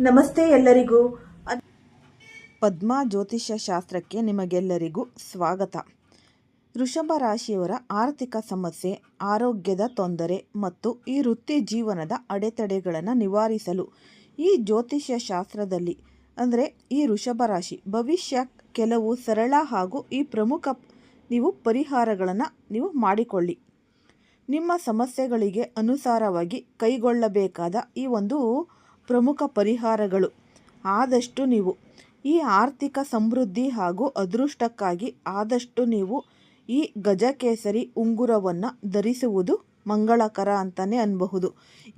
ನಮಸ್ತೆ ಎಲ್ಲರಿಗೂ. ಪದ್ಮ ಜ್ಯೋತಿಷ್ಯ ಶಾಸ್ತ್ರಕ್ಕೆ ನಿಮಗೆಲ್ಲರಿಗೂ ಸ್ವಾಗತ. ವೃಷಭ ರಾಶಿಯವರ ಆರ್ಥಿಕ ಸಮಸ್ಯೆ, ಆರೋಗ್ಯದ ತೊಂದರೆ ಮತ್ತು ಈ ವೃತ್ತಿ ಜೀವನದ ಅಡೆತಡೆಗಳನ್ನು ನಿವಾರಿಸಲು ಈ ಜ್ಯೋತಿಷ್ಯ ಶಾಸ್ತ್ರದಲ್ಲಿ ಅಂದರೆ ಈ ವೃಷಭ ರಾಶಿ ಭವಿಷ್ಯ ಕೆಲವು ಸರಳ ಹಾಗೂ ಈ ಪ್ರಮುಖ ಪರಿಹಾರಗಳನ್ನು ನೀವು ಮಾಡಿಕೊಳ್ಳಿ. ನಿಮ್ಮ ಸಮಸ್ಯೆಗಳಿಗೆ ಅನುಸಾರವಾಗಿ ಕೈಗೊಳ್ಳಬೇಕಾದ ಈ ಒಂದು ಪ್ರಮುಖ ಪರಿಹಾರಗಳು. ಆದಷ್ಟು ನೀವು ಈ ಆರ್ಥಿಕ ಸಮೃದ್ಧಿ ಹಾಗೂ ಅದೃಷ್ಟಕ್ಕಾಗಿ ಆದಷ್ಟು ನೀವು ಈ ಗಜಕೇಸರಿ ಉಂಗುರವನ್ನು ಧರಿಸುವುದು ಮಂಗಳಕರ ಅಂತಲೇ ಅನ್ನಬಹುದು.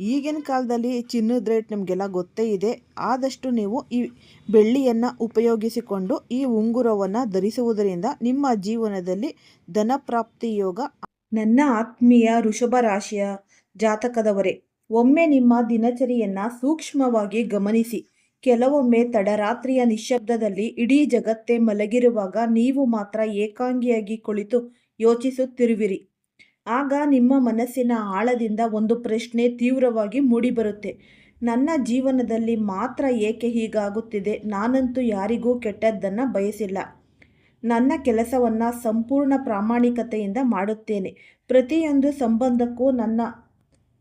ಈಗಿನ ಕಾಲದಲ್ಲಿ ಚಿನ್ನದ ರೇಟ್ ನಿಮಗೆಲ್ಲ ಗೊತ್ತೇ ಇದೆ. ಆದಷ್ಟು ನೀವು ಈ ಬೆಳ್ಳಿಯನ್ನು ಉಪಯೋಗಿಸಿಕೊಂಡು ಈ ಉಂಗುರವನ್ನು ಧರಿಸುವುದರಿಂದ ನಿಮ್ಮ ಜೀವನದಲ್ಲಿ ಧನಪ್ರಾಪ್ತಿ ಯೋಗ. ನನ್ನ ಆತ್ಮೀಯ ವೃಷಭ ರಾಶಿಯ ಜಾತಕದವರೇ, ಒಮ್ಮೆ ನಿಮ್ಮ ದಿನಚರಿಯನ್ನು ಸೂಕ್ಷ್ಮವಾಗಿ ಗಮನಿಸಿ. ಕೆಲವೊಮ್ಮೆ ತಡರಾತ್ರಿಯ ನಿಶ್ಶಬ್ದದಲ್ಲಿ ಇಡೀ ಜಗತ್ತೇ ಮಲಗಿರುವಾಗ ನೀವು ಮಾತ್ರ ಏಕಾಂಗಿಯಾಗಿ ಕುಳಿತು ಯೋಚಿಸುತ್ತಿರುವಿರಿ. ಆಗ ನಿಮ್ಮ ಮನಸ್ಸಿನ ಆಳದಿಂದ ಒಂದು ಪ್ರಶ್ನೆ ತೀವ್ರವಾಗಿ ಮೂಡಿಬರುತ್ತೆ. ನನ್ನ ಜೀವನದಲ್ಲಿ ಮಾತ್ರ ಏಕೆ ಹೀಗಾಗುತ್ತಿದೆ? ನಾನಂತೂ ಯಾರಿಗೂ ಕೆಟ್ಟದ್ದನ್ನು ಬಯಸಿಲ್ಲ. ನನ್ನ ಕೆಲಸವನ್ನು ಸಂಪೂರ್ಣ ಪ್ರಾಮಾಣಿಕತೆಯಿಂದ ಮಾಡುತ್ತೇನೆ. ಪ್ರತಿಯೊಂದು ಸಂಬಂಧಕ್ಕೂ ನನ್ನ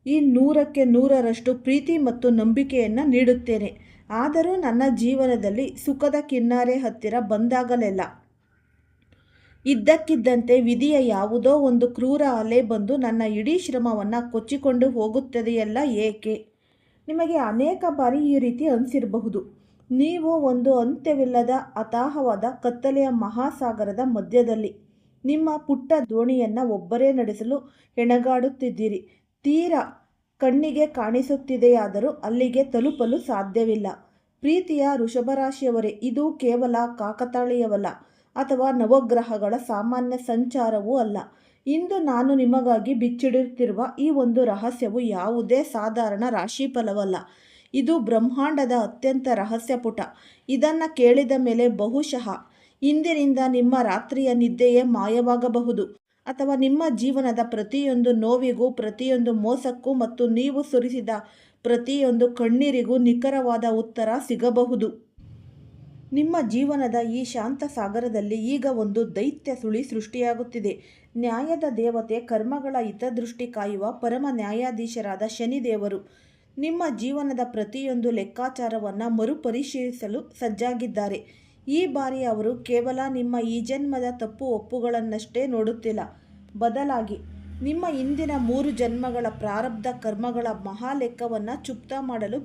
ಈ 100ಕ್ಕೆ 100ರಷ್ಟು ಪ್ರೀತಿ ಮತ್ತು ನಂಬಿಕೆಯನ್ನು ನೀಡುತ್ತೇನೆ. ಆದರೂ ನನ್ನ ಜೀವನದಲ್ಲಿ ಸುಖದ ಕಿನ್ನಾರೆ ಹತ್ತಿರ ಬಂದಾಗಲೆಲ್ಲ ಇದ್ದಕ್ಕಿದ್ದಂತೆ ವಿಧಿಯ ಯಾವುದೋ ಒಂದು ಕ್ರೂರ ಅಲೆ ಬಂದು ನನ್ನ ಇಡೀ ಶ್ರಮವನ್ನು ಕೊಚ್ಚಿಕೊಂಡು ಹೋಗುತ್ತದೆಯಲ್ಲ ಏಕೆ? ನಿಮಗೆ ಅನೇಕ ಬಾರಿ ಈ ರೀತಿ ಅನಿಸಿರಬಹುದು. ನೀವು ಒಂದು ಅಂತ್ಯವಿಲ್ಲದ ಅಥಾಹವಾದ ಕತ್ತಲೆಯ ಮಹಾಸಾಗರದ ಮಧ್ಯದಲ್ಲಿ ನಿಮ್ಮ ಪುಟ್ಟ ದೋಣಿಯನ್ನು ಒಬ್ಬರೇ ನಡೆಸಲು ಹೆಣಗಾಡುತ್ತಿದ್ದೀರಿ. ತೀರ ಕಣ್ಣಿಗೆ ಕಾಣಿಸುತ್ತಿದೆಯಾದರೂ ಅಲ್ಲಿಗೆ ತಲುಪಲು ಸಾಧ್ಯವಿಲ್ಲ. ಪ್ರೀತಿಯ ವೃಷಭರಾಶಿಯವರೇ, ಇದು ಕೇವಲ ಕಾಕತಾಳೀಯವಲ್ಲ ಅಥವಾ ನವಗ್ರಹಗಳ ಸಾಮಾನ್ಯ ಸಂಚಾರವೂ ಅಲ್ಲ. ಇಂದು ನಾನು ನಿಮಗಾಗಿ ಬಿಚ್ಚಿಡುತ್ತಿರುವ ಈ ಒಂದು ರಹಸ್ಯವು ಯಾವುದೇ ಸಾಧಾರಣ ರಾಶಿಫಲವಲ್ಲ. ಇದು ಬ್ರಹ್ಮಾಂಡದ ಅತ್ಯಂತ ರಹಸ್ಯಪುಟ. ಇದನ್ನು ಕೇಳಿದ ಮೇಲೆ ಬಹುಶಃ ಇಂದಿನಿಂದ ನಿಮ್ಮ ರಾತ್ರಿಯ ನಿದ್ದೆಯೇ ಮಾಯವಾಗಬಹುದು, ಅಥವಾ ನಿಮ್ಮ ಜೀವನದ ಪ್ರತಿಯೊಂದು ನೋವಿಗೂ, ಪ್ರತಿಯೊಂದು ಮೋಸಕ್ಕೂ ಮತ್ತು ನೀವು ಸುರಿಸಿದ ಪ್ರತಿಯೊಂದು ಕಣ್ಣೀರಿಗೂ ನಿಖರವಾದ ಉತ್ತರ ಸಿಗಬಹುದು. ನಿಮ್ಮ ಜೀವನದ ಈ ಶಾಂತ ಸಾಗರದಲ್ಲಿ ಈಗ ಒಂದು ದೈತ್ಯ ಸುಳಿ ಸೃಷ್ಟಿಯಾಗುತ್ತಿದೆ. ನ್ಯಾಯದ ದೇವತೆ, ಕರ್ಮಗಳ ಹಿತದೃಷ್ಟಿ ಕಾಯುವ ಪರಮ ನ್ಯಾಯಾಧೀಶರಾದ ಶನಿದೇವರು ನಿಮ್ಮ ಜೀವನದ ಪ್ರತಿಯೊಂದು ಲೆಕ್ಕಾಚಾರವನ್ನು ಮರುಪರಿಶೀಲಿಸಲು ಸಜ್ಜಾಗಿದ್ದಾರೆ. ಈ ಬಾರಿ ಅವರು ಕೇವಲ ನಿಮ್ಮ ಈ ಜನ್ಮದ ತಪ್ಪು ಒಪ್ಪುಗಳನ್ನಷ್ಟೇ ನೋಡುತ್ತಿಲ್ಲ, ಬದಲಾಗಿ ನಿಮ್ಮ ಇಂದಿನ 3 ಜನ್ಮಗಳ ಪ್ರಾರಬ್ಧ ಕರ್ಮಗಳ ಮಹಾಲೆಕ್ಕವನ್ನು ಚುಕ್ತಾ ಮಾಡಲು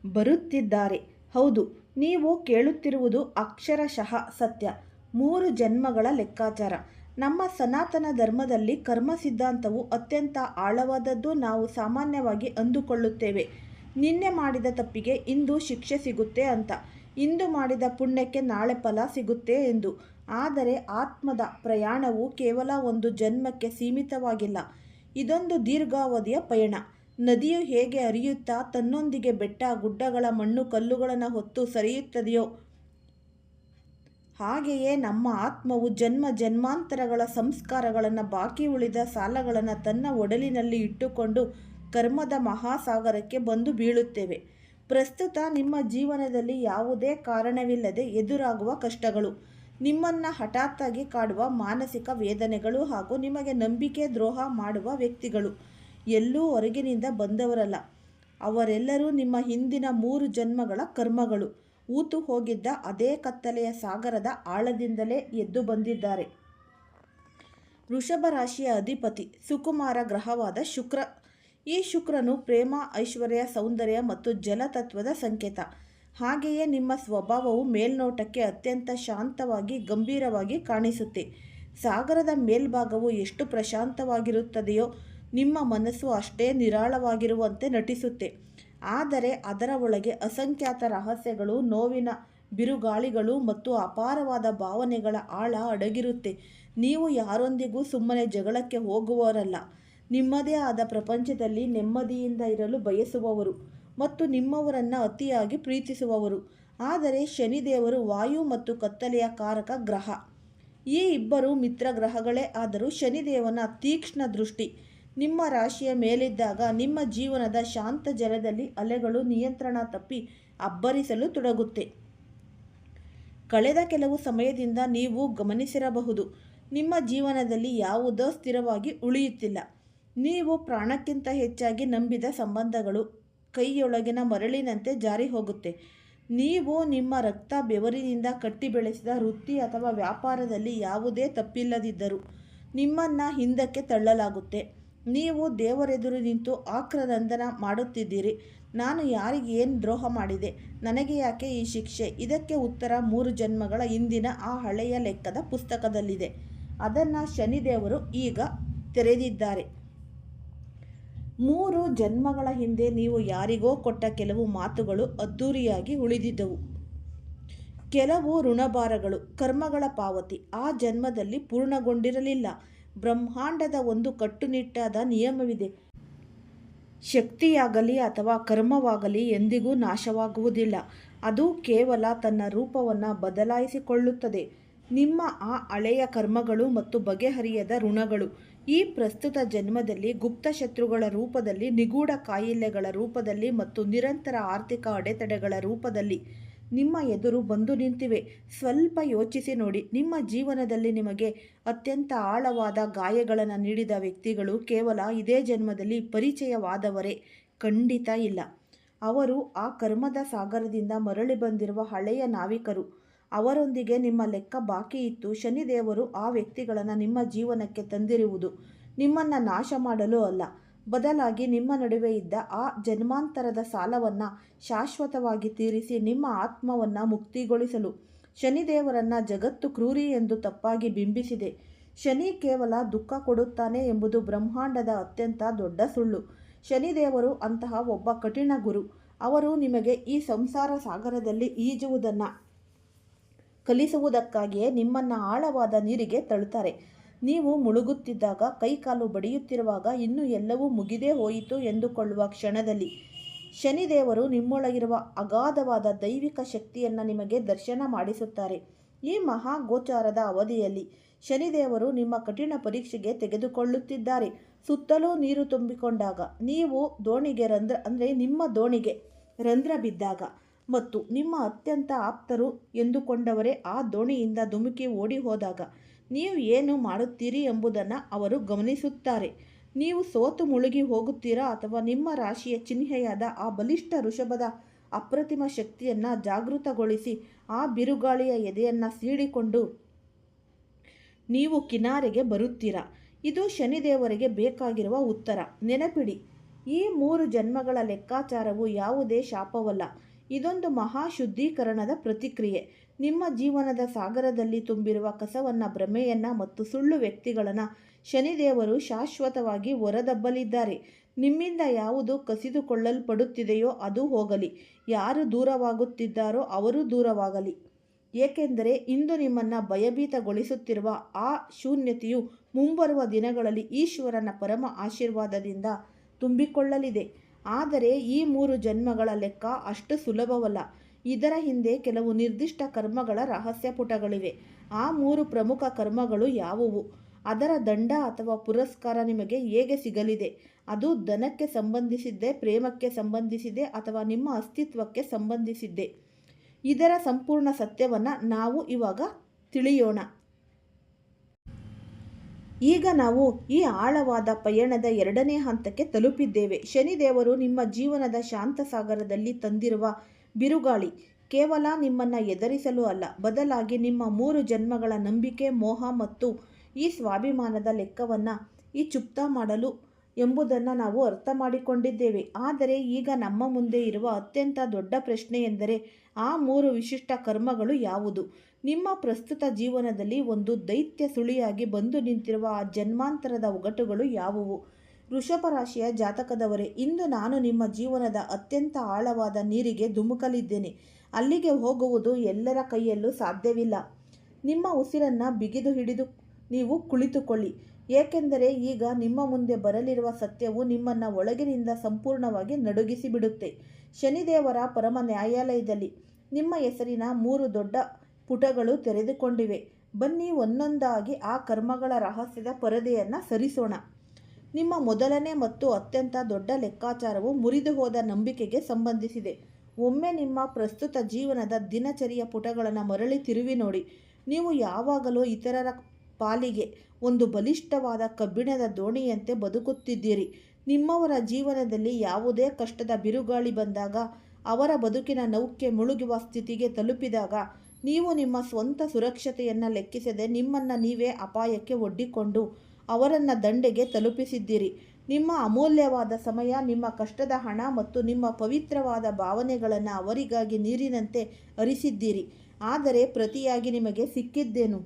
ಬರುತ್ತಿದ್ದಾರೆ. ಹೌದು, ನೀವು ಕೇಳುತ್ತಿರುವುದು ಅಕ್ಷರಶಃ ಸತ್ಯ. 3 ಜನ್ಮಗಳ ಲೆಕ್ಕಾಚಾರ. ನಮ್ಮ ಸನಾತನ ಧರ್ಮದಲ್ಲಿ ಕರ್ಮ ಸಿದ್ಧಾಂತವು ಅತ್ಯಂತ ಆಳವಾದದ್ದು. ನಾವು ಸಾಮಾನ್ಯವಾಗಿ ಅಂದುಕೊಳ್ಳುತ್ತೇವೆ, ನಿನ್ನೆ ಮಾಡಿದ ತಪ್ಪಿಗೆ ಇಂದು ಶಿಕ್ಷೆ ಸಿಗುತ್ತೆ ಅಂತ, ಇಂದು ಮಾಡಿದ ಪುಣ್ಯಕ್ಕೆ ನಾಳೆ ಫಲ ಸಿಗುತ್ತೆ ಎಂದು. ಆದರೆ ಆತ್ಮದ ಪ್ರಯಾಣವು ಕೇವಲ ಒಂದು ಜನ್ಮಕ್ಕೆ ಸೀಮಿತವಾಗಿಲ್ಲ. ಇದೊಂದು ದೀರ್ಘಾವಧಿಯ ಪಯಣ. ನದಿಯು ಹೇಗೆ ಹರಿಯುತ್ತಾ ತನ್ನೊಂದಿಗೆ ಬೆಟ್ಟ ಗುಡ್ಡಗಳ ಮಣ್ಣು ಕಲ್ಲುಗಳನ್ನು ಹೊತ್ತು ಸರಿಯುತ್ತದೆಯೋ, ಹಾಗೆಯೇ ನಮ್ಮ ಆತ್ಮವು ಜನ್ಮ ಜನ್ಮಾಂತರಗಳ ಸಂಸ್ಕಾರಗಳನ್ನು, ಬಾಕಿ ಉಳಿದ ಸಾಲಗಳನ್ನು ತನ್ನ ಒಡಲಿನಲ್ಲಿ ಇಟ್ಟುಕೊಂಡು ಕರ್ಮದ ಮಹಾಸಾಗರಕ್ಕೆ ಬಂದು ಬೀಳುತ್ತೇವೆ. ಪ್ರಸ್ತುತ ನಿಮ್ಮ ಜೀವನದಲ್ಲಿ ಯಾವುದೇ ಕಾರಣವಿಲ್ಲದೆ ಎದುರಾಗುವ ಕಷ್ಟಗಳು, ನಿಮ್ಮನ್ನು ಹಠಾತ್ತಾಗಿ ಕಾಡುವ ಮಾನಸಿಕ ವೇದನೆಗಳು ಹಾಗೂ ನಿಮಗೆ ನಂಬಿಕೆ ದ್ರೋಹ ಮಾಡುವ ವ್ಯಕ್ತಿಗಳು ಎಲ್ಲೂ ಹೊರಗಿನಿಂದ ಬಂದವರಲ್ಲ. ಅವರೆಲ್ಲರೂ ನಿಮ್ಮ ಹಿಂದಿನ 3 ಜನ್ಮಗಳ ಕರ್ಮಗಳು. ಊತು ಹೋಗಿದ್ದ ಅದೇ ಕತ್ತಲೆಯ ಸಾಗರದ ಆಳದಿಂದಲೇ ಎದ್ದು ಬಂದಿದ್ದಾರೆ. ವೃಷಭ ರಾಶಿಯ ಅಧಿಪತಿ ಸುಕುಮಾರ ಗ್ರಹವಾದ ಶುಕ್ರ. ಈ ಶುಕ್ರನು ಪ್ರೇಮ, ಐಶ್ವರ್ಯ, ಸೌಂದರ್ಯ ಮತ್ತು ಜಲತತ್ವದ ಸಂಕೇತ. ಹಾಗೆಯೇ ನಿಮ್ಮ ಸ್ವಭಾವವು ಮೇಲ್ನೋಟಕ್ಕೆ ಅತ್ಯಂತ ಶಾಂತವಾಗಿ, ಗಂಭೀರವಾಗಿ ಕಾಣಿಸುತ್ತೆ. ಸಾಗರದ ಮೇಲ್ಭಾಗವು ಎಷ್ಟು ಪ್ರಶಾಂತವಾಗಿರುತ್ತದೆಯೋ ನಿಮ್ಮ ಮನಸ್ಸು ಅಷ್ಟೇ ನಿರಾಳವಾಗಿರುವಂತೆ ನಟಿಸುತ್ತೆ. ಆದರೆ ಅದರ ಒಳಗೆ ಅಸಂಖ್ಯಾತ ರಹಸ್ಯಗಳು, ನೋವಿನ ಬಿರುಗಾಳಿಗಳು ಮತ್ತು ಅಪಾರವಾದ ಭಾವನೆಗಳ ಆಳ ಅಡಗಿರುತ್ತೆ. ನೀವು ಯಾರೊಂದಿಗೂ ಸುಮ್ಮನೆ ಜಗಳಕ್ಕೆ ಹೋಗುವವರಲ್ಲ. ನಿಮ್ಮದೇ ಆದ ಪ್ರಪಂಚದಲ್ಲಿ ನೆಮ್ಮದಿಯಿಂದ ಇರಲು ಬಯಸುವವರು ಮತ್ತು ನಿಮ್ಮವರನ್ನು ಅತಿಯಾಗಿ ಪ್ರೀತಿಸುವವರು. ಆದರೆ ಶನಿದೇವರು ವಾಯು ಮತ್ತು ಕತ್ತಲೆಯ ಕಾರಕ ಗ್ರಹ. ಈ ಇಬ್ಬರು ಮಿತ್ರ ಗ್ರಹಗಳೇ ಆದರೂ ಶನಿದೇವನ ತೀಕ್ಷ್ಣ ದೃಷ್ಟಿ ನಿಮ್ಮ ರಾಶಿಯ ಮೇಲಿದ್ದಾಗ ನಿಮ್ಮ ಜೀವನದ ಶಾಂತ ಜಲದಲ್ಲಿ ಅಲೆಗಳು ನಿಯಂತ್ರಣ ತಪ್ಪಿ ಅಬ್ಬರಿಸಲು ತೊಡಗುತ್ತೆ. ಕಳೆದ ಕೆಲವು ಸಮಯದಿಂದ ನೀವು ಗಮನಿಸಿರಬಹುದು, ನಿಮ್ಮ ಜೀವನದಲ್ಲಿ ಯಾವುದೋ ಸ್ಥಿರವಾಗಿ ಉಳಿಯುತ್ತಿಲ್ಲ. ನೀವು ಪ್ರಾಣಕ್ಕಿಂತ ಹೆಚ್ಚಾಗಿ ನಂಬಿದ ಸಂಬಂಧಗಳು ಕೈಯೊಳಗಿನ ಮರಳಿನಂತೆ ಜಾರಿ ಹೋಗುತ್ತೆ. ನೀವು ನಿಮ್ಮ ರಕ್ತ ಬೆವರಿನಿಂದ ಕಟ್ಟಿ ಬೆಳೆಸಿದ ವೃತ್ತಿ ಅಥವಾ ವ್ಯಾಪಾರದಲ್ಲಿ ಯಾವುದೇ ತಪ್ಪಿಲ್ಲದಿದ್ದರೂ ನಿಮ್ಮನ್ನು ಹಿಂದಕ್ಕೆ ತಳ್ಳಲಾಗುತ್ತೆ. ನೀವು ದೇವರೆದುರು ನಿಂತು ಆಕ್ರಂದನ ಮಾಡುತ್ತಿದ್ದೀರಿ. ನಾನು ಯಾರಿಗೆ ಏನು ದ್ರೋಹ ಮಾಡಿದೆ? ನನಗೆ ಯಾಕೆ ಈ ಶಿಕ್ಷೆ? ಇದಕ್ಕೆ ಉತ್ತರ 3 ಜನ್ಮಗಳ ಹಿಂದಿನ ಆ ಹಳೆಯ ಲೆಕ್ಕದ ಪುಸ್ತಕದಲ್ಲಿದೆ. ಅದನ್ನು ಶನಿದೇವರು ಈಗ ತೆರೆದಿದ್ದಾರೆ. 3 ಜನ್ಮಗಳ ಹಿಂದೆ ನೀವು ಯಾರಿಗೋ ಕೊಟ್ಟ ಕೆಲವು ಮಾತುಗಳು ಅದ್ಧೂರಿಯಾಗಿ ಉಳಿದಿದ್ದವು. ಕೆಲವು ಋಣಭಾರಗಳು, ಕರ್ಮಗಳ ಪಾವತಿ ಆ ಜನ್ಮದಲ್ಲಿ ಪೂರ್ಣಗೊಂಡಿರಲಿಲ್ಲ. ಬ್ರಹ್ಮಾಂಡದ ಒಂದು ಕಟ್ಟುನಿಟ್ಟಾದ ನಿಯಮವಿದೆ. ಶಕ್ತಿಯಾಗಲಿ ಅಥವಾ ಕರ್ಮವಾಗಲಿ ಎಂದಿಗೂ ನಾಶವಾಗುವುದಿಲ್ಲ. ಅದು ಕೇವಲ ತನ್ನ ರೂಪವನ್ನು ಬದಲಾಯಿಸಿಕೊಳ್ಳುತ್ತದೆ. ನಿಮ್ಮ ಆ ಹಳೆಯ ಕರ್ಮಗಳು ಮತ್ತು ಬಗೆಹರಿಯದ ಋಣಗಳು ಈ ಪ್ರಸ್ತುತ ಜನ್ಮದಲ್ಲಿ ಗುಪ್ತ ಶತ್ರುಗಳ ರೂಪದಲ್ಲಿ, ನಿಗೂಢ ಕಾಯಿಲೆಗಳ ರೂಪದಲ್ಲಿ ಮತ್ತು ನಿರಂತರ ಆರ್ಥಿಕ ಅಡೆತಡೆಗಳ ರೂಪದಲ್ಲಿ ನಿಮ್ಮ ಎದುರು ಬಂದು ನಿಂತಿವೆ. ಸ್ವಲ್ಪ ಯೋಚಿಸಿ ನೋಡಿ. ನಿಮ್ಮ ಜೀವನದಲ್ಲಿ ನಿಮಗೆ ಅತ್ಯಂತ ಆಳವಾದ ಗಾಯಗಳನ್ನು ನೀಡಿದ ವ್ಯಕ್ತಿಗಳು ಕೇವಲ ಇದೇ ಜನ್ಮದಲ್ಲಿ ಪರಿಚಯವಾದವರೇ? ಖಂಡಿತ ಇಲ್ಲ. ಅವರು ಆ ಕರ್ಮದ ಸಾಗರದಿಂದ ಮರಳಿ ಬಂದಿರುವ ಹಳೆಯ ನಾವಿಕರು. ಅವರೊಂದಿಗೆ ನಿಮ್ಮ ಲೆಕ್ಕ ಬಾಕಿ ಇತ್ತು. ಶನಿದೇವರು ಆ ವ್ಯಕ್ತಿಗಳನ್ನು ನಿಮ್ಮ ಜೀವನಕ್ಕೆ ತಂದಿರುವುದು ನಿಮ್ಮನ್ನು ನಾಶ ಮಾಡಲು ಅಲ್ಲ, ಬದಲಾಗಿ ನಿಮ್ಮ ನಡುವೆ ಇದ್ದ ಆ ಜನ್ಮಾಂತರದ ಸಾಲವನ್ನು ಶಾಶ್ವತವಾಗಿ ತೀರಿಸಿ ನಿಮ್ಮ ಆತ್ಮವನ್ನು ಮುಕ್ತಿಗೊಳಿಸಲು. ಶನಿದೇವರನ್ನು ಜಗತ್ತು ಕ್ರೂರಿ ಎಂದು ತಪ್ಪಾಗಿ ಬಿಂಬಿಸಿದೆ. ಶನಿ ಕೇವಲ ದುಃಖ ಕೊಡುತ್ತಾನೆ ಎಂಬುದು ಬ್ರಹ್ಮಾಂಡದ ಅತ್ಯಂತ ದೊಡ್ಡ ಸುಳ್ಳು. ಶನಿದೇವರು ಅಂತಹ ಒಬ್ಬ ಕಠಿಣ ಗುರು. ಅವರು ನಿಮಗೆ ಈ ಸಂಸಾರ ಸಾಗರದಲ್ಲಿ ಈಜುವುದನ್ನು ಕಲಿಸುವುದಕ್ಕಾಗಿಯೇ ನಿಮ್ಮನ್ನು ಆಳವಾದ ನೀರಿಗೆ ತಳ್ಳುತ್ತಾರೆ. ನೀವು ಮುಳುಗುತ್ತಿದ್ದಾಗ, ಕೈಕಾಲು ಬಡಿಯುತ್ತಿರುವಾಗ, ಇನ್ನೂ ಎಲ್ಲವೂ ಮುಗಿದೇ ಹೋಯಿತು ಎಂದುಕೊಳ್ಳುವ ಕ್ಷಣದಲ್ಲಿ ಶನಿದೇವರು ನಿಮ್ಮೊಳಗಿರುವ ಅಗಾಧವಾದ ದೈವಿಕ ಶಕ್ತಿಯನ್ನು ನಿಮಗೆ ದರ್ಶನ ಮಾಡಿಸುತ್ತಾರೆ. ಈ ಮಹಾಗೋಚಾರದ ಅವಧಿಯಲ್ಲಿ ಶನಿದೇವರು ನಿಮ್ಮ ಕಠಿಣ ಪರೀಕ್ಷೆಗೆ ತೆಗೆದುಕೊಳ್ಳುತ್ತಿದ್ದಾರೆ. ಸುತ್ತಲೂ ನೀರು ತುಂಬಿಕೊಂಡಾಗ, ನೀವು ದೋಣಿಗೆ ನಿಮ್ಮ ದೋಣಿಗೆ ರಂಧ್ರ ಬಿದ್ದಾಗ ಮತ್ತು ನಿಮ್ಮ ಅತ್ಯಂತ ಆಪ್ತರು ಎಂದುಕೊಂಡವರೇ ಆ ದೋಣಿಯಿಂದ ಧುಮುಕಿ ಓಡಿ ಹೋದಾಗ ನೀವು ಏನು ಮಾಡುತ್ತೀರಿ ಎಂಬುದನ್ನು ಅವರು ಗಮನಿಸುತ್ತಾರೆ. ನೀವು ಸೋತು ಮುಳುಗಿ ಹೋಗುತ್ತೀರಾ ಅಥವಾ ನಿಮ್ಮ ರಾಶಿಯ ಚಿಹ್ನೆಯಾದ ಆ ಬಲಿಷ್ಠ ವೃಷಭದ ಅಪ್ರತಿಮ ಶಕ್ತಿಯನ್ನು ಜಾಗೃತಗೊಳಿಸಿ ಆ ಬಿರುಗಾಳಿಯ ಎದೆಯನ್ನು ಸೀಳಿಕೊಂಡು ನೀವು ಕಿನಾರೆಗೆ ಬರುತ್ತೀರಾ? ಇದು ಶನಿದೇವರಿಗೆ ಬೇಕಾಗಿರುವ ಉತ್ತರ. ನೆನಪಿಡಿ, ಈ 3 ಜನ್ಮಗಳ ಲೆಕ್ಕಾಚಾರವು ಯಾವುದೇ ಶಾಪವಲ್ಲ. ಇದೊಂದು ಮಹಾ ಶುದ್ಧೀಕರಣದ ಪ್ರತಿಕ್ರಿಯೆ. ನಿಮ್ಮ ಜೀವನದ ಸಾಗರದಲ್ಲಿ ತುಂಬಿರುವ ಕಸವನ್ನು, ಭ್ರಮೆಯನ್ನು ಮತ್ತು ಸುಳ್ಳು ವ್ಯಕ್ತಿಗಳನ್ನು ಶನಿದೇವರು ಶಾಶ್ವತವಾಗಿ ಹೊರದಬ್ಬಲಿದ್ದಾರೆ. ನಿಮ್ಮಿಂದ ಯಾವುದು ಕಸಿದುಕೊಳ್ಳಲ್ಪಡುತ್ತಿದೆಯೋ ಅದು ಹೋಗಲಿ. ಯಾರು ದೂರವಾಗುತ್ತಿದ್ದಾರೋ ಅವರು ದೂರವಾಗಲಿ. ಏಕೆಂದರೆ ಇಂದು ನಿಮ್ಮನ್ನು ಭಯಭೀತಗೊಳಿಸುತ್ತಿರುವ ಆ ಶೂನ್ಯತೆಯು ಮುಂಬರುವ ದಿನಗಳಲ್ಲಿ ಈಶ್ವರನ ಪರಮ ಆಶೀರ್ವಾದದಿಂದ ತುಂಬಿಕೊಳ್ಳಲಿದೆ. ಆದರೆ ಈ 3 ಜನ್ಮಗಳ ಲೆಕ್ಕ ಅಷ್ಟು ಸುಲಭವಲ್ಲ. ಇದರ ಹಿಂದೆ ಕೆಲವು ನಿರ್ದಿಷ್ಟ ಕರ್ಮಗಳ ರಹಸ್ಯ ಪುಟಗಳಿವೆ. ಆ 3 ಪ್ರಮುಖ ಕರ್ಮಗಳು ಯಾವುವು? ಅದರ ದಂಡ ಅಥವಾ ಪುರಸ್ಕಾರ ನಿಮಗೆ ಹೇಗೆ ಸಿಗಲಿದೆ? ಅದು ಧನಕ್ಕೆ ಸಂಬಂಧಿಸಿದ್ದೇ, ಪ್ರೇಮಕ್ಕೆ ಸಂಬಂಧಿಸಿದೆ ಅಥವಾ ನಿಮ್ಮ ಅಸ್ತಿತ್ವಕ್ಕೆ ಸಂಬಂಧಿಸಿದ್ದೇ? ಇದರ ಸಂಪೂರ್ಣ ಸತ್ಯವನ್ನು ನಾವು ಇವಾಗ ತಿಳಿಯೋಣ. ಈಗ ನಾವು ಈ ಆಳವಾದ ಪಯಣದ 2ನೇ ಹಂತಕ್ಕೆ ತಲುಪಿದ್ದೇವೆ. ಶನಿದೇವರು ನಿಮ್ಮ ಜೀವನದ ಶಾಂತ ಸಾಗರದಲ್ಲಿ ತಂದಿರುವ ಬಿರುಗಾಳಿ ಕೇವಲ ನಿಮ್ಮನ್ನು ಎದುರಿಸಲು ಅಲ್ಲ, ಬದಲಾಗಿ ನಿಮ್ಮ 3 ಜನ್ಮಗಳ ನಂಬಿಕೆ, ಮೋಹ ಮತ್ತು ಈ ಸ್ವಾಭಿಮಾನದ ಲೆಕ್ಕವನ್ನು ಚುಪ್ತ ಮಾಡಲು ಎಂಬುದನ್ನು ನಾವು ಅರ್ಥ ಮಾಡಿಕೊಂಡಿದ್ದೇವೆ. ಆದರೆ ಈಗ ನಮ್ಮ ಮುಂದೆ ಇರುವ ಅತ್ಯಂತ ದೊಡ್ಡ ಪ್ರಶ್ನೆ ಎಂದರೆ, ಆ 3 ವಿಶಿಷ್ಟ ಕರ್ಮಗಳು ಯಾವುದು? ನಿಮ್ಮ ಪ್ರಸ್ತುತ ಜೀವನದಲ್ಲಿ ಒಂದು ದೈತ್ಯ ಸುಳಿಯಾಗಿ ಬಂದು ನಿಂತಿರುವ ಆ ಜನ್ಮಾಂತರದ ಒಗಟುಗಳು ಯಾವುವು? ವೃಷಭ ರಾಶಿಯ ಜಾತಕದವರೇ, ಇಂದು ನಾನು ನಿಮ್ಮ ಜೀವನದ ಅತ್ಯಂತ ಆಳವಾದ ನೀರಿಗೆ ಧುಮುಕಲಿದ್ದೇನೆ. ಅಲ್ಲಿಗೆ ಹೋಗುವುದು ಎಲ್ಲರ ಕೈಯಲ್ಲೂ ಸಾಧ್ಯವಿಲ್ಲ. ನಿಮ್ಮ ಉಸಿರನ್ನು ಬಿಗಿದು ಹಿಡಿದು ನೀವು ಕುಳಿತುಕೊಳ್ಳಿ, ಏಕೆಂದರೆ ಈಗ ನಿಮ್ಮ ಮುಂದೆ ಬರಲಿರುವ ಸತ್ಯವು ನಿಮ್ಮನ್ನು ಒಳಗಿನಿಂದ ಸಂಪೂರ್ಣವಾಗಿ ನಡುಗಿಸಿಬಿಡುತ್ತೆ. ಶನಿದೇವರ ಪರಮ ನ್ಯಾಯಾಲಯದಲ್ಲಿ ನಿಮ್ಮ ಹೆಸರಿನ 3 ದೊಡ್ಡ ಪುಟಗಳು ತೆರೆದುಕೊಂಡಿವೆ. ಬನ್ನಿ ಒಂದೊಂದಾಗಿ ಆ ಕರ್ಮಗಳ ರಹಸ್ಯದ ಪರದೆಯನ್ನು ಸರಿಸೋಣ. ನಿಮ್ಮ ಮೊದಲನೇ ಮತ್ತು ಅತ್ಯಂತ ದೊಡ್ಡ ಲೆಕ್ಕಾಚಾರವು ಮುರಿದು ಹೋದ ನಂಬಿಕೆಗೆ ಸಂಬಂಧಿಸಿದೆ. ಒಮ್ಮೆ ನಿಮ್ಮ ಪ್ರಸ್ತುತ ಜೀವನದ ದಿನಚರಿಯ ಪುಟಗಳನ್ನು ಮರಳಿ ತಿರುವಿ ನೋಡಿ. ನೀವು ಯಾವಾಗಲೂ ಇತರರ ಪಾಲಿಗೆ ಒಂದು ಬಲಿಷ್ಠವಾದ ಕಬ್ಬಿಣದ ದೋಣಿಯಂತೆ ಬದುಕುತ್ತಿದ್ದೀರಿ. ನಿಮ್ಮವರ ಜೀವನದಲ್ಲಿ ಯಾವುದೇ ಕಷ್ಟದ ಬಿರುಗಾಳಿ ಬಂದಾಗ, ಅವರ ಬದುಕಿನ ನೌಕೆ ಮುಳುಗುವ ಸ್ಥಿತಿಗೆ ತಲುಪಿದಾಗ, ನೀವು ನಿಮ್ಮ ಸ್ವಂತ ಸುರಕ್ಷತೆಯನ್ನು ಲೆಕ್ಕಿಸದೆ ನಿಮ್ಮನ್ನು ನೀವೇ ಅಪಾಯಕ್ಕೆ ಒಡ್ಡಿಕೊಂಡು ಅವರನ್ನು ದಂಡೆಗೆ ತಲುಪಿಸಿದ್ದೀರಿ. ನಿಮ್ಮ ಅಮೂಲ್ಯವಾದ ಸಮಯ, ನಿಮ್ಮ ಕಷ್ಟದ ಹಣ ಮತ್ತು ನಿಮ್ಮ ಪವಿತ್ರವಾದ ಭಾವನೆಗಳನ್ನು ಅವರಿಗಾಗಿ ನೀರಿನಂತೆ ಹರಿಸಿದ್ದೀರಿ. ಆದರೆ ಪ್ರತಿಯಾಗಿ ನಿಮಗೆ ಸಿಕ್ಕಿದ್ದೇನು?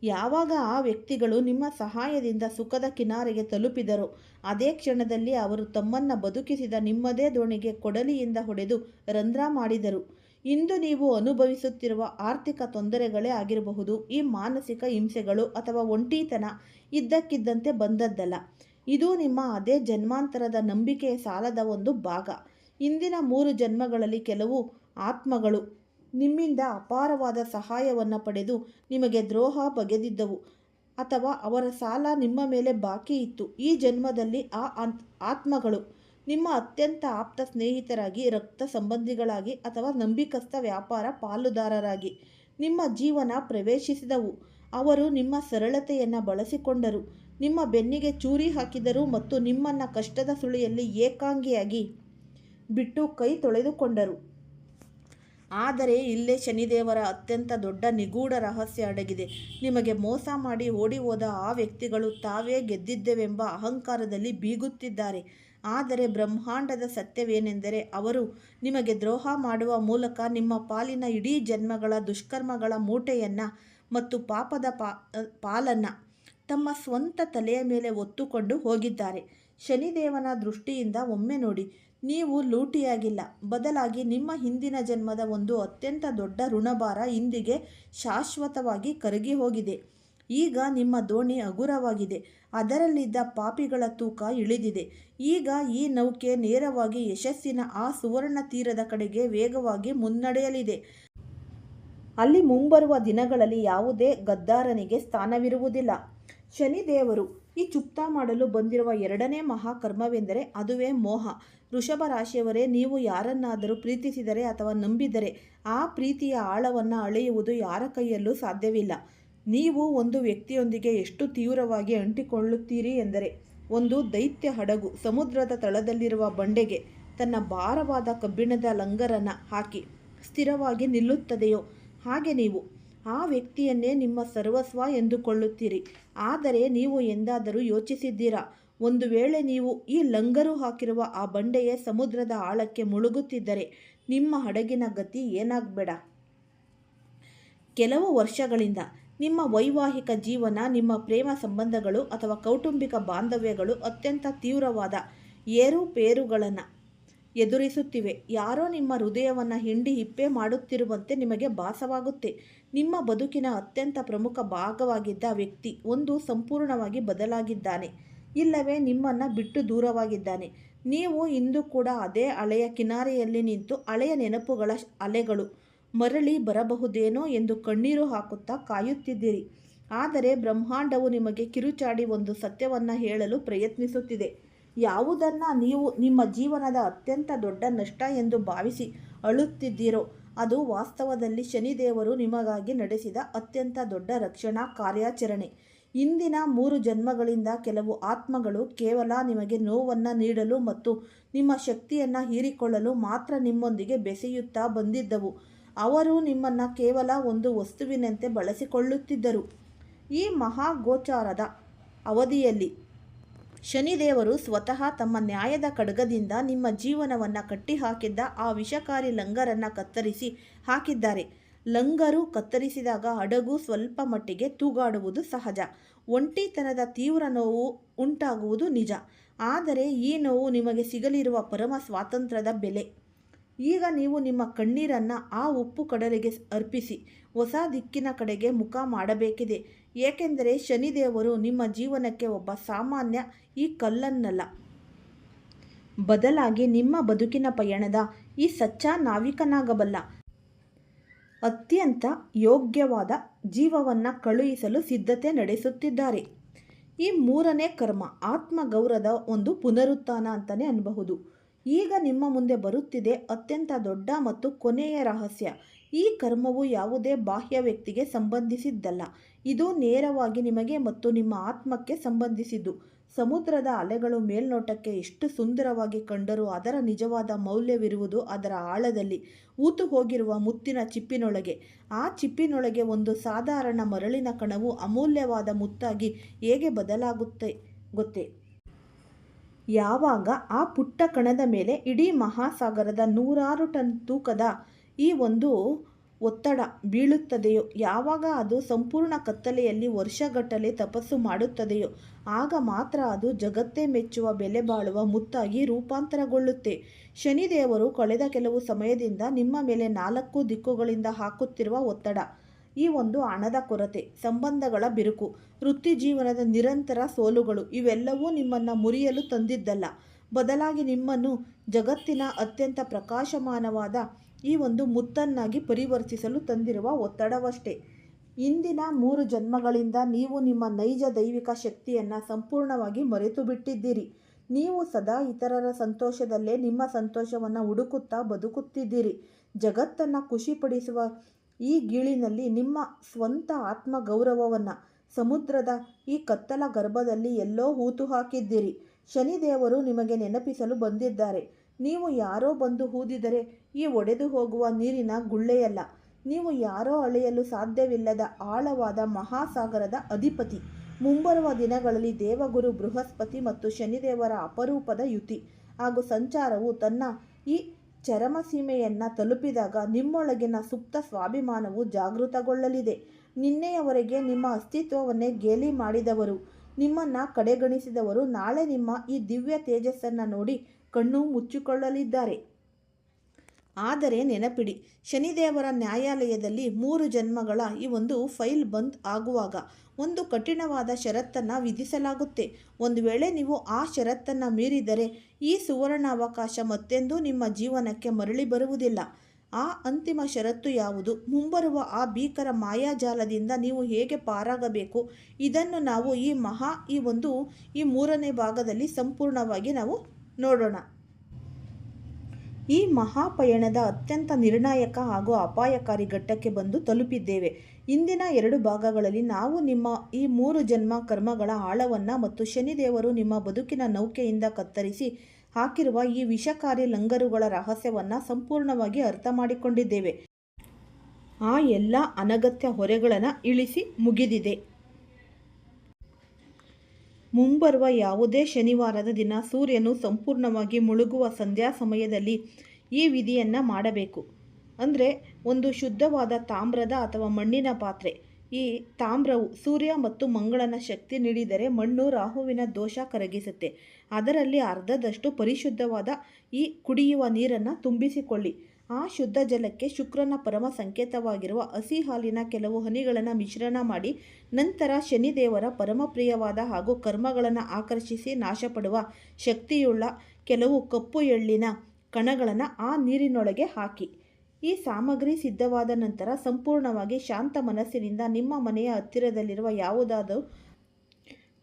ಯಾವಾಗ ಆ ವ್ಯಕ್ತಿಗಳು ನಿಮ್ಮ ಸಹಾಯದಿಂದ ಸುಖದ ಕಿನಾರೆಗೆ ತಲುಪಿದರೋ ಅದೇ ಕ್ಷಣದಲ್ಲಿ ಅವರು ತಮ್ಮನ್ನು ಬದುಕಿಸಿದ ನಿಮ್ಮದೇ ದೋಣಿಗೆ ಕೊಡಲಿಯಿಂದ ಹೊಡೆದು ರಂಧ್ರ ಮಾಡಿದರು. ಇಂದು ನೀವು ಅನುಭವಿಸುತ್ತಿರುವ ಆರ್ಥಿಕ ತೊಂದರೆಗಳೇ ಆಗಿರಬಹುದು. ಈ ಮಾನಸಿಕ ಹಿಂಸೆಗಳು ಅಥವಾ ಒಂಟಿತನ ಇದ್ದಕ್ಕಿದ್ದಂತೆ ಬಂದದ್ದಲ್ಲ. ಇದು ನಿಮ್ಮ ಅದೇ ಜನ್ಮಾಂತರದ ನಂಬಿಕೆಯ ಸಾಲದ ಒಂದು ಭಾಗ. ಇಂದಿನ 3 ಜನ್ಮಗಳಲ್ಲಿ ಕೆಲವು ಆತ್ಮಗಳು ನಿಮ್ಮಿಂದ ಅಪಾರವಾದ ಸಹಾಯವನ್ನು ಪಡೆದು ನಿಮಗೆ ದ್ರೋಹ ಬಗೆದಿದ್ದವು, ಅಥವಾ ಅವರ ಸಾಲ ನಿಮ್ಮ ಮೇಲೆ ಬಾಕಿ ಇತ್ತು. ಈ ಜನ್ಮದಲ್ಲಿ ಆ ಆತ್ಮಗಳು ನಿಮ್ಮ ಅತ್ಯಂತ ಆಪ್ತ ಸ್ನೇಹಿತರಾಗಿ, ರಕ್ತ ಸಂಬಂಧಿಗಳಾಗಿ ಅಥವಾ ನಂಬಿಕಸ್ಥ ವ್ಯಾಪಾರ ಪಾಲುದಾರರಾಗಿ ನಿಮ್ಮ ಜೀವನ ಪ್ರವೇಶಿಸಿದವು. ಅವರು ನಿಮ್ಮ ಸರಳತೆಯನ್ನು ಬಳಸಿಕೊಂಡರು, ನಿಮ್ಮ ಬೆನ್ನಿಗೆ ಚೂರಿ ಹಾಕಿದರು ಮತ್ತು ನಿಮ್ಮನ್ನು ಕಷ್ಟದ ಸುಳಿಯಲ್ಲಿ ಏಕಾಂಗಿಯಾಗಿ ಬಿಟ್ಟು ಕೈ ತೊಳೆದುಕೊಂಡರು. ಆದರೆ ಇಲ್ಲೇ ಶನಿದೇವರ ಅತ್ಯಂತ ದೊಡ್ಡ ನಿಗೂಢ ರಹಸ್ಯ ಅಡಗಿದೆ. ನಿಮಗೆ ಮೋಸ ಮಾಡಿ ಓಡಿ ಹೋದ ಆ ವ್ಯಕ್ತಿಗಳು ತಾವೇ ಗೆದ್ದಿದ್ದೇವೆಂಬ ಅಹಂಕಾರದಲ್ಲಿ ಬೀಗುತ್ತಿದ್ದಾರೆ. ಆದರೆ ಬ್ರಹ್ಮಾಂಡದ ಸತ್ಯವೇನೆಂದರೆ, ಅವರು ನಿಮಗೆ ದ್ರೋಹ ಮಾಡುವ ಮೂಲಕ ನಿಮ್ಮ ಪಾಲಿನ ಇಡೀ ಜನ್ಮಗಳ ದುಷ್ಕರ್ಮಗಳ ಮೂಟೆಯನ್ನು ಮತ್ತು ಪಾಪದ ಪಾಲನ್ನು ತಮ್ಮ ಸ್ವಂತ ತಲೆಯ ಮೇಲೆ ಹೊತ್ತುಕೊಂಡು ಹೋಗಿದ್ದಾರೆ. ಶನಿದೇವನ ದೃಷ್ಟಿಯಿಂದ ಒಮ್ಮೆ ನೋಡಿ, ನೀವು ಲೂಟಿಯಾಗಿಲ್ಲ, ಬದಲಾಗಿ ನಿಮ್ಮ ಹಿಂದಿನ ಜನ್ಮದ ಒಂದು ಅತ್ಯಂತ ದೊಡ್ಡ ಋಣಭಾರ ಇಂದಿಗೆ ಶಾಶ್ವತವಾಗಿ ಕರಗಿ ಹೋಗಿದೆ. ಈಗ ನಿಮ್ಮ ದೋಣಿ ಹಗುರವಾಗಿದೆ, ಅದರಲ್ಲಿದ್ದ ಪಾಪಿಗಳ ತೂಕ ಇಳಿದಿದೆ. ಈಗ ಈ ನೌಕೆ ನೇರವಾಗಿ ಯಶಸ್ಸಿನ ಆ ಸುವರ್ಣ ತೀರದ ಕಡೆಗೆ ವೇಗವಾಗಿ ಮುನ್ನಡೆಯಲಿದೆ. ಅಲ್ಲಿ ಮುಂಬರುವ ದಿನಗಳಲ್ಲಿ ಯಾವುದೇ ಗದ್ದಾರನಿಗೆ ಸ್ಥಾನವಿರುವುದಿಲ್ಲ. ಶನಿದೇವರು ಈ ಚುಕ್ತಾ ಮಾಡಲು ಬಂದಿರುವ 2ನೇ ಮಹಾಕರ್ಮವೆಂದರೆ ಅದುವೇ ಮೋಹ. ವೃಷಭ ರಾಶಿಯವರೇ, ನೀವು ಯಾರನ್ನಾದರೂ ಪ್ರೀತಿಸಿದರೆ ಅಥವಾ ನಂಬಿದರೆ ಆ ಪ್ರೀತಿಯ ಆಳವನ್ನು ಅಳೆಯುವುದು ಯಾರ ಕೈಯಲ್ಲೂ ಸಾಧ್ಯವಿಲ್ಲ. ನೀವು ಒಂದು ವ್ಯಕ್ತಿಯೊಂದಿಗೆ ಎಷ್ಟು ತೀವ್ರವಾಗಿ ಅಂಟಿಕೊಳ್ಳುತ್ತೀರಿ ಎಂದರೆ, ಒಂದು ದೈತ್ಯ ಹಡಗು ಸಮುದ್ರದ ತಳದಲ್ಲಿರುವ ಬಂಡೆಗೆ ತನ್ನ ಭಾರವಾದ ಕಬ್ಬಿಣದ ಲಂಗರನ್ನು ಹಾಕಿ ಸ್ಥಿರವಾಗಿ ನಿಲ್ಲುತ್ತದೆಯೋ ಹಾಗೆ ನೀವು ಆ ವ್ಯಕ್ತಿಯನ್ನೇ ನಿಮ್ಮ ಸರ್ವಸ್ವ ಎಂದುಕೊಳ್ಳುತ್ತೀರಿ. ಆದರೆ ನೀವು ಎಂದಾದರೂ ಯೋಚಿಸಿದ್ದೀರಾ, ಒಂದು ವೇಳೆ ನೀವು ಈ ಲಂಗರು ಹಾಕಿರುವ ಆ ಬಂಡೆಯೇ ಸಮುದ್ರದ ಆಳಕ್ಕೆ ಮುಳುಗುತ್ತಿದ್ದರೆ ನಿಮ್ಮ ಹಡಗಿನ ಗತಿ ಏನಾಗಬೇಡ? ಕೆಲವು ವರ್ಷಗಳಿಂದ ನಿಮ್ಮ ವೈವಾಹಿಕ ಜೀವನ, ನಿಮ್ಮ ಪ್ರೇಮ ಸಂಬಂಧಗಳು ಅಥವಾ ಕೌಟುಂಬಿಕ ಬಾಂಧವ್ಯಗಳು ಅತ್ಯಂತ ತೀವ್ರವಾದ ಏರುಪೇರುಗಳನ್ನು ಎದುರಿಸುತ್ತಿವೆ. ಯಾರೋ ನಿಮ್ಮ ಹೃದಯವನ್ನು ಹಿಂಡಿ ಹಿಪ್ಪೆ ಮಾಡುತ್ತಿರುವಂತೆ ನಿಮಗೆ ಭಾಸವಾಗುತ್ತೆ. ನಿಮ್ಮ ಬದುಕಿನ ಅತ್ಯಂತ ಪ್ರಮುಖ ಭಾಗವಾಗಿದ್ದ ವ್ಯಕ್ತಿ ಒಂದು ಸಂಪೂರ್ಣವಾಗಿ ಬದಲಾಗಿದ್ದಾನೆ, ಇಲ್ಲವೇ ನಿಮ್ಮನ್ನು ಬಿಟ್ಟು ದೂರವಾಗಿದ್ದಾನೆ. ನೀವು ಇಂದು ಕೂಡ ಅದೇ ಹಳೆಯ ಕಿನಾರೆಯಲ್ಲಿ ನಿಂತು ಹಳೆಯ ನೆನಪುಗಳ ಅಲೆಗಳು ಮರಳಿ ಬರಬಹುದೇನೋ ಎಂದು ಕಣ್ಣೀರು ಹಾಕುತ್ತಾ ಕಾಯುತ್ತಿದ್ದೀರಿ. ಆದರೆ ಬ್ರಹ್ಮಾಂಡವು ನಿಮಗೆ ಕಿರುಚಾಡಿ ಒಂದು ಸತ್ಯವನ್ನು ಹೇಳಲು ಪ್ರಯತ್ನಿಸುತ್ತಿದೆ. ಯಾವುದನ್ನು ನೀವು ನಿಮ್ಮ ಜೀವನದ ಅತ್ಯಂತ ದೊಡ್ಡ ನಷ್ಟ ಎಂದು ಭಾವಿಸಿ ಅಳುತ್ತಿದ್ದೀರೋ ಅದು ವಾಸ್ತವದಲ್ಲಿ ಶನಿದೇವರು ನಿಮಗಾಗಿ ನಡೆಸಿದ ಅತ್ಯಂತ ದೊಡ್ಡ ರಕ್ಷಣಾ ಕಾರ್ಯಾಚರಣೆ. ಇಂದಿನ 3 ಜನ್ಮಗಳಿಂದ ಕೆಲವು ಆತ್ಮಗಳು ಕೇವಲ ನಿಮಗೆ ನೋವನ್ನು ನೀಡಲು ಮತ್ತು ನಿಮ್ಮ ಶಕ್ತಿಯನ್ನು ಹೀರಿಕೊಳ್ಳಲು ಮಾತ್ರ ನಿಮ್ಮೊಂದಿಗೆ ಬೆಸೆಯುತ್ತಾ ಬಂದಿದ್ದವು. ಅವರು ನಿಮ್ಮನ್ನು ಕೇವಲ ಒಂದು ವಸ್ತುವಿನಂತೆ ಬಳಸಿಕೊಳ್ಳುತ್ತಿದ್ದರು. ಈ ಮಹಾಗೋಚಾರದ ಅವಧಿಯಲ್ಲಿ ಶನಿದೇವರು ಸ್ವತಃ ತಮ್ಮ ನ್ಯಾಯದ ಖಡ್ಗದಿಂದ ನಿಮ್ಮ ಜೀವನವನ್ನು ಕಟ್ಟಿಹಾಕಿದ್ದ ಆ ವಿಷಕಾರಿ ಲಂಗರನ್ನು ಕತ್ತರಿಸಿ ಹಾಕಿದ್ದಾರೆ. ಲಂಗರು ಕತ್ತರಿಸಿದಾಗ ಹಡಗು ಸ್ವಲ್ಪ ಮಟ್ಟಿಗೆ ತೂಗಾಡುವುದು ಸಹಜ. ಒಂಟಿತನದ ತೀವ್ರ ನೋವು ಉಂಟಾಗುವುದು ನಿಜ. ಆದರೆ ಈ ನೋವು ನಿಮಗೆ ಸಿಗಲಿರುವ ಪರಮ ಸ್ವಾತಂತ್ರ್ಯದ ಬೆಲೆ. ಈಗ ನೀವು ನಿಮ್ಮ ಕಣ್ಣೀರನ್ನು ಆ ಉಪ್ಪು ಕಡಲಿಗೆ ಅರ್ಪಿಸಿ ಹೊಸ ದಿಕ್ಕಿನ ಕಡೆಗೆ ಮುಖ ಮಾಡಬೇಕಿದೆ. ಏಕೆಂದರೆ ಶನಿದೇವರು ನಿಮ್ಮ ಜೀವನಕ್ಕೆ ಒಬ್ಬ ಸಾಮಾನ್ಯ ಈ ಕಲ್ಲನ್ನಲ್ಲ, ಬದಲಾಗಿ ನಿಮ್ಮ ಬದುಕಿನ ಪಯಣದ ಈ ಸಚ್ಚಾ ನಾವಿಕನಾಗಬಲ್ಲ ಅತ್ಯಂತ ಯೋಗ್ಯವಾದ ಜೀವವನ್ನು ಕಳುಹಿಸಲು ಸಿದ್ಧತೆ ನಡೆಸುತ್ತಿದ್ದಾರೆ. ಈ ಮೂರನೇ ಕರ್ಮ ಆತ್ಮಗೌರವದ ಒಂದು ಪುನರುತ್ಥಾನ ಅಂತಲೇ ಅನ್ನಬಹುದು. ಈಗ ನಿಮ್ಮ ಮುಂದೆ ಬರುತ್ತಿದೆ ಅತ್ಯಂತ ದೊಡ್ಡ ಮತ್ತು ಕೊನೆಯ ರಹಸ್ಯ. ಈ ಕರ್ಮವು ಯಾವುದೇ ಬಾಹ್ಯ ವ್ಯಕ್ತಿಗೆ ಸಂಬಂಧಿಸಿದ್ದಲ್ಲ. ಇದು ನೇರವಾಗಿ ನಿಮಗೆ ಮತ್ತು ನಿಮ್ಮ ಆತ್ಮಕ್ಕೆ ಸಂಬಂಧಿಸಿದ್ದು. ಸಮುದ್ರದ ಅಲೆಗಳು ಮೇಲ್ನೋಟಕ್ಕೆ ಎಷ್ಟು ಸುಂದರವಾಗಿ ಕಂಡರೂ ಅದರ ನಿಜವಾದ ಮೌಲ್ಯವಿರುವುದು ಅದರ ಆಳದಲ್ಲಿ, ಊತು ಹೋಗಿರುವ ಮುತ್ತಿನ ಚಿಪ್ಪಿನೊಳಗೆ. ಆ ಚಿಪ್ಪಿನೊಳಗೆ ಒಂದು ಸಾಧಾರಣ ಮರಳಿನ ಕಣವು ಅಮೂಲ್ಯವಾದ ಮುತ್ತಾಗಿ ಹೇಗೆ ಬದಲಾಗುತ್ತೆ ಗೊತ್ತೇ? ಯಾವಾಗ ಆ ಪುಟ್ಟ ಕಣದ ಮೇಲೆ ಇಡೀ ಮಹಾಸಾಗರದ 100 ಟನ್ ತೂಕದ ಈ ಒಂದು ಒತ್ತಡ ಬೀಳುತ್ತದೆಯೋ, ಯಾವಾಗ ಅದು ಸಂಪೂರ್ಣ ಕತ್ತಲೆಯಲ್ಲಿ ವರ್ಷಗಟ್ಟಲೆ ತಪಸ್ಸು ಮಾಡುತ್ತದೆಯೋ, ಆಗ ಮಾತ್ರ ಅದು ಜಗತ್ತೇ ಮೆಚ್ಚುವ ಬೆಲೆ ಬಾಳುವ ಮುತ್ತಾಗಿ ರೂಪಾಂತರಗೊಳ್ಳುತ್ತೆ. ಶನಿದೇವರು ಕಳೆದ ಕೆಲವು ಸಮಯದಿಂದ ನಿಮ್ಮ ಮೇಲೆ 4 ದಿಕ್ಕುಗಳಿಂದ ಹಾಕುತ್ತಿರುವ ಒತ್ತಡ, ಈ ಒಂದು ಹಣದ ಕೊರತೆ, ಸಂಬಂಧಗಳ ಬಿರುಕು, ವೃತ್ತಿಜೀವನದ ನಿರಂತರ ಸೋಲುಗಳು ಇವೆಲ್ಲವೂ ನಿಮ್ಮನ್ನು ಮುರಿಯಲು ತಂದಿದ್ದಲ್ಲ. ಬದಲಾಗಿ ನಿಮ್ಮನ್ನು ಜಗತ್ತಿನ ಅತ್ಯಂತ ಪ್ರಕಾಶಮಾನವಾದ ಈ ಒಂದು ಮುತ್ತನ್ನಾಗಿ ಪರಿವರ್ತಿಸಲು ತಂದಿರುವ ಒತ್ತಡವಷ್ಟೇ. ಇಂದಿನ 3 ಜನ್ಮಗಳಿಂದ ನೀವು ನಿಮ್ಮ ನೈಜ ದೈವಿಕ ಶಕ್ತಿಯನ್ನು ಸಂಪೂರ್ಣವಾಗಿ ಮರೆತು ಬಿಟ್ಟಿದ್ದೀರಿ. ನೀವು ಸದಾ ಇತರರ ಸಂತೋಷದಲ್ಲೇ ನಿಮ್ಮ ಸಂತೋಷವನ್ನು ಹುಡುಕುತ್ತಾ ಬದುಕುತ್ತಿದ್ದೀರಿ. ಜಗತ್ತನ್ನು ಖುಷಿಪಡಿಸುವ ಈ ಗೀಳಿನಲ್ಲಿ ನಿಮ್ಮ ಸ್ವಂತ ಆತ್ಮಗೌರವವನ್ನು ಸಮುದ್ರದ ಈ ಕತ್ತಲ ಗರ್ಭದಲ್ಲಿ ಎಲ್ಲೋ ಹೂತು ಹಾಕಿದ್ದೀರಿ. ಶನಿದೇವರು ನಿಮಗೆ ನೆನಪಿಸಲು ಬಂದಿದ್ದಾರೆ. ನೀವು ಯಾರೋ ಬಂದು ಊದಿದರೆ ಈ ಒಡೆದು ಹೋಗುವ ನೀರಿನ ಗುಳ್ಳೆಯಲ್ಲ. ನೀವು ಯಾರೋ ಅಳೆಯಲು ಸಾಧ್ಯವಿಲ್ಲದ ಆಳವಾದ ಮಹಾಸಾಗರದ ಅಧಿಪತಿ. ಮುಂಬರುವ ದಿನಗಳಲ್ಲಿ ದೇವಗುರು ಬೃಹಸ್ಪತಿ ಮತ್ತು ಶನಿದೇವರ ಅಪರೂಪದ ಯುತಿ ಹಾಗೂ ಸಂಚಾರವು ತನ್ನ ಈ ಚರಮಸೀಮೆಯನ್ನು ತಲುಪಿದಾಗ ನಿಮ್ಮೊಳಗಿನ ಸುಪ್ತ ಸ್ವಾಭಿಮಾನವು ಜಾಗೃತಗೊಳ್ಳಲಿದೆ. ನಿನ್ನೆಯವರೆಗೆ ನಿಮ್ಮ ಅಸ್ತಿತ್ವವನ್ನೇ ಗೇಲಿ ಮಾಡಿದವರು, ನಿಮ್ಮನ್ನು ಕಡೆಗಣಿಸಿದವರು ನಾಳೆ ನಿಮ್ಮ ಈ ದಿವ್ಯ ತೇಜಸ್ಸನ್ನು ನೋಡಿ ಕಣ್ಣು ಮುಚ್ಚಿಕೊಳ್ಳಲಿದ್ದಾರೆ. ಆದರೆ ನೆನಪಿಡಿ, ಶನಿದೇವರ ನ್ಯಾಯಾಲಯದಲ್ಲಿ 3 ಜನ್ಮಗಳ ಈ ಒಂದು ಫೈಲ್ ಬಂದ್ ಆಗುವಾಗ ಒಂದು ಕಠಿಣವಾದ ಷರತ್ತನ್ನು ವಿಧಿಸಲಾಗುತ್ತೆ. ಒಂದು ವೇಳೆ ನೀವು ಆ ಷರತ್ತನ್ನು ಮೀರಿದರೆ ಈ ಸುವರ್ಣ ಅವಕಾಶ ಮತ್ತೆಂದೂ ನಿಮ್ಮ ಜೀವನಕ್ಕೆ ಮರಳಿ ಬರುವುದಿಲ್ಲ. ಆ ಅಂತಿಮ ಷರತ್ತು ಯಾವುದು? ಮುಂಬರುವ ಆ ಭೀಕರ ಮಾಯಾಜಾಲದಿಂದ ನೀವು ಹೇಗೆ ಪಾರಾಗಬೇಕು? ಇದನ್ನು ನಾವು ಈ ಮೂರನೇ ಭಾಗದಲ್ಲಿ ಸಂಪೂರ್ಣವಾಗಿ ನಾವು ನೋಡೋಣ. ಈ ಮಹಾಪಯಣದ ಅತ್ಯಂತ ನಿರ್ಣಾಯಕ ಹಾಗೂ ಅಪಾಯಕಾರಿ ಘಟ್ಟಕ್ಕೆ ಬಂದು ತಲುಪಿದ್ದೇವೆ. ಇಂದಿನ 2 ಭಾಗಗಳಲ್ಲಿ ನಾವು ನಿಮ್ಮ ಈ 3 ಜನ್ಮ ಕರ್ಮಗಳ ಆಳವನ್ನು ಮತ್ತು ಶನಿದೇವರು ನಿಮ್ಮ ಬದುಕಿನ ನೌಕೆಯಿಂದ ಕತ್ತರಿಸಿ ಹಾಕಿರುವ ಈ ವಿಷಕಾರಿ ಲಂಗರುಗಳ ರಹಸ್ಯವನ್ನು ಸಂಪೂರ್ಣವಾಗಿ ಅರ್ಥ ಮಾಡಿಕೊಂಡಿದ್ದೇವೆ. ಆ ಎಲ್ಲ ಅನಗತ್ಯ ಹೊರೆಗಳನ್ನು ಇಳಿಸಿ ಮುಗಿದಿದೆ. ಮುಂಬರುವ ಯಾವುದೇ ಶನಿವಾರದ ದಿನ ಸೂರ್ಯನು ಸಂಪೂರ್ಣವಾಗಿ ಮುಳುಗುವ ಸಂಧ್ಯಾ ಸಮಯದಲ್ಲಿ ಈ ವಿಧಿಯನ್ನು ಮಾಡಬೇಕು. ಅಂದರೆ ಒಂದು ಶುದ್ಧವಾದ ತಾಮ್ರದ ಅಥವಾ ಮಣ್ಣಿನ ಪಾತ್ರೆ. ಈ ತಾಮ್ರವು ಸೂರ್ಯ ಮತ್ತು ಮಂಗಳನ ಶಕ್ತಿ ನೀಡಿದರೆ ಮಣ್ಣು ರಾಹುವಿನ ದೋಷ ಕರಗಿಸುತ್ತೆ. ಅದರಲ್ಲಿ ಅರ್ಧದಷ್ಟು ಪರಿಶುದ್ಧವಾದ ಈ ಕುಡಿಯುವ ನೀರನ್ನು ತುಂಬಿಸಿಕೊಳ್ಳಿ. ಆ ಶುದ್ಧ ಜಲಕ್ಕೆ ಶುಕ್ರನ ಪರಮ ಸಂಕೇತವಾಗಿರುವ ಹಸಿ ಹಾಲಿನ ಕೆಲವು ಹನಿಗಳನ್ನು ಮಿಶ್ರಣ ಮಾಡಿ, ನಂತರ ಶನಿದೇವರ ಪರಮಪ್ರಿಯವಾದ ಹಾಗೂ ಕರ್ಮಗಳನ್ನು ಆಕರ್ಷಿಸಿ ನಾಶಪಡುವ ಶಕ್ತಿಯುಳ್ಳ ಕೆಲವು ಕಪ್ಪು ಎಳ್ಳಿನ ಕಣಗಳನ್ನು ಆ ನೀರಿನೊಳಗೆ ಹಾಕಿ. ಈ ಸಾಮಗ್ರಿ ಸಿದ್ಧವಾದ ನಂತರ ಸಂಪೂರ್ಣವಾಗಿ ಶಾಂತ ಮನಸ್ಸಿನಿಂದ ನಿಮ್ಮ ಮನೆಯ ಹತ್ತಿರದಲ್ಲಿರುವ ಯಾವುದಾದರೂ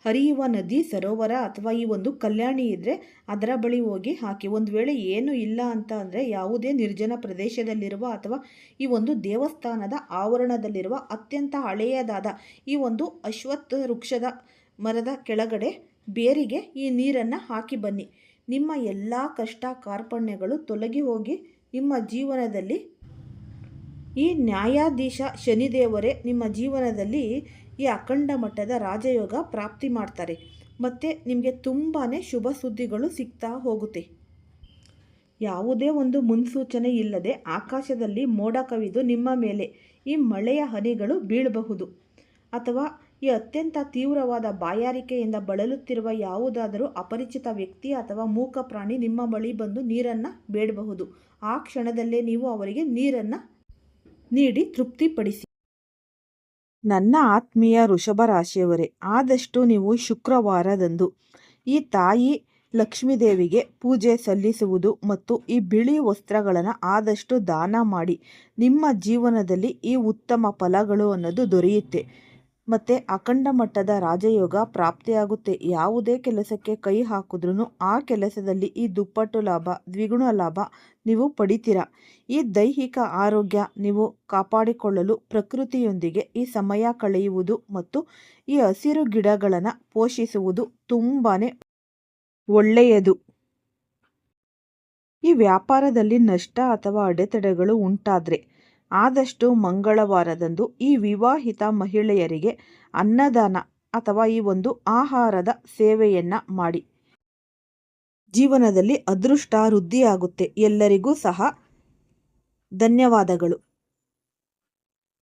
ಹರಿಯುವ ನದಿ, ಸರೋವರ ಅಥವಾ ಈ ಒಂದು ಕಲ್ಯಾಣಿ ಇದ್ದರೆ ಅದರ ಬಳಿ ಹೋಗಿ ಹಾಕಿ. ಒಂದು ವೇಳೆ ಏನೂ ಇಲ್ಲ ಅಂತ ಅಂದರೆ ಯಾವುದೇ ನಿರ್ಜನ ಪ್ರದೇಶದಲ್ಲಿರುವ ಅಥವಾ ಈ ಒಂದು ದೇವಸ್ಥಾನದ ಆವರಣದಲ್ಲಿರುವ ಅತ್ಯಂತ ಹಳೆಯದಾದ ಈ ಒಂದು ಅಶ್ವತ್ಥ ವೃಕ್ಷದ ಮರದ ಕೆಳಗಡೆ ಬೇರಿಗೆ ಈ ನೀರನ್ನು ಹಾಕಿ ಬನ್ನಿ. ನಿಮ್ಮ ಎಲ್ಲ ಕಷ್ಟ ಕಾರ್ಪಣ್ಯಗಳು ತೊಲಗಿ ಹೋಗಿ ನಿಮ್ಮ ಜೀವನದಲ್ಲಿ ಈ ನ್ಯಾಯಾಧೀಶ ಶನಿದೇವರೇ ನಿಮ್ಮ ಜೀವನದಲ್ಲಿ ಈ ಅಖಂಡ ಮಟ್ಟದ ರಾಜಯೋಗ ಪ್ರಾಪ್ತಿ ಮಾಡ್ತಾರೆ. ಮತ್ತು ನಿಮಗೆ ತುಂಬಾ ಶುಭ ಸುದ್ದಿಗಳು ಸಿಗ್ತಾ ಹೋಗುತ್ತೆ. ಯಾವುದೇ ಒಂದು ಮುನ್ಸೂಚನೆ ಇಲ್ಲದೆ ಆಕಾಶದಲ್ಲಿ ಮೋಡ ಕವಿದು ನಿಮ್ಮ ಮೇಲೆ ಈ ಮಳೆಯ ಹನಿಗಳು ಬೀಳಬಹುದು. ಅಥವಾ ಈ ಅತ್ಯಂತ ತೀವ್ರವಾದ ಬಾಯಾರಿಕೆಯಿಂದ ಬಳಲುತ್ತಿರುವ ಯಾವುದಾದರೂ ಅಪರಿಚಿತ ವ್ಯಕ್ತಿ ಅಥವಾ ಮೂಕ ಪ್ರಾಣಿ ನಿಮ್ಮ ಬಳಿ ಬಂದು ನೀರನ್ನು ಬೇಡಬಹುದು. ಆ ಕ್ಷಣದಲ್ಲೇ ನೀವು ಅವರಿಗೆ ನೀರನ್ನು ನೀಡಿ ತೃಪ್ತಿಪಡಿಸಿ. ನನ್ನ ಆತ್ಮೀಯ ವೃಷಭ ರಾಶಿಯವರೇ, ಆದಷ್ಟು ನೀವು ಶುಕ್ರವಾರದಂದು ಈ ತಾಯಿ ಲಕ್ಷ್ಮೀದೇವಿಗೆ ಪೂಜೆ ಸಲ್ಲಿಸುವುದು ಮತ್ತು ಈ ಬಿಳಿ ವಸ್ತ್ರಗಳನ್ನು ಆದಷ್ಟು ದಾನ ಮಾಡಿ. ನಿಮ್ಮ ಜೀವನದಲ್ಲಿ ಈ ಉತ್ತಮ ಫಲಗಳು ಅನ್ನೋದು ದೊರೆಯುತ್ತೆ. ಮತ್ತು ಅಖಂಡ ಮಟ್ಟದ ರಾಜಯೋಗ ಪ್ರಾಪ್ತಿಯಾಗುತ್ತೆ. ಯಾವುದೇ ಕೆಲಸಕ್ಕೆ ಕೈ ಹಾಕಿದ್ರೂ ಆ ಕೆಲಸದಲ್ಲಿ ಈ ದುಪ್ಪಟ್ಟು ಲಾಭ, ದ್ವಿಗುಣ ಲಾಭ ನೀವು ಪಡಿತೀರ. ಈ ದೈಹಿಕ ಆರೋಗ್ಯ ನೀವು ಕಾಪಾಡಿಕೊಳ್ಳಲು ಪ್ರಕೃತಿಯೊಂದಿಗೆ ಈ ಸಮಯ ಕಳೆಯುವುದು ಮತ್ತು ಈ ಹಸಿರು ಗಿಡಗಳನ್ನು ಪೋಷಿಸುವುದು ತುಂಬಾ ಒಳ್ಳೆಯದು. ಈ ವ್ಯಾಪಾರದಲ್ಲಿ ನಷ್ಟ ಅಥವಾ ಅಡೆತಡೆಗಳು ಉಂಟಾದರೆ ಆದಷ್ಟು ಮಂಗಳವಾರದಂದು ಈ ವಿವಾಹಿತ ಮಹಿಳೆಯರಿಗೆ ಅನ್ನದಾನ ಅಥವಾ ಈ ಒಂದು ಆಹಾರದ ಸೇವೆಯನ್ನು ಮಾಡಿ. ಜೀವನದಲ್ಲಿ ಅದೃಷ್ಟ ವೃದ್ಧಿಯಾಗುತ್ತೆ. ಎಲ್ಲರಿಗೂ ಸಹ ಧನ್ಯವಾದಗಳು.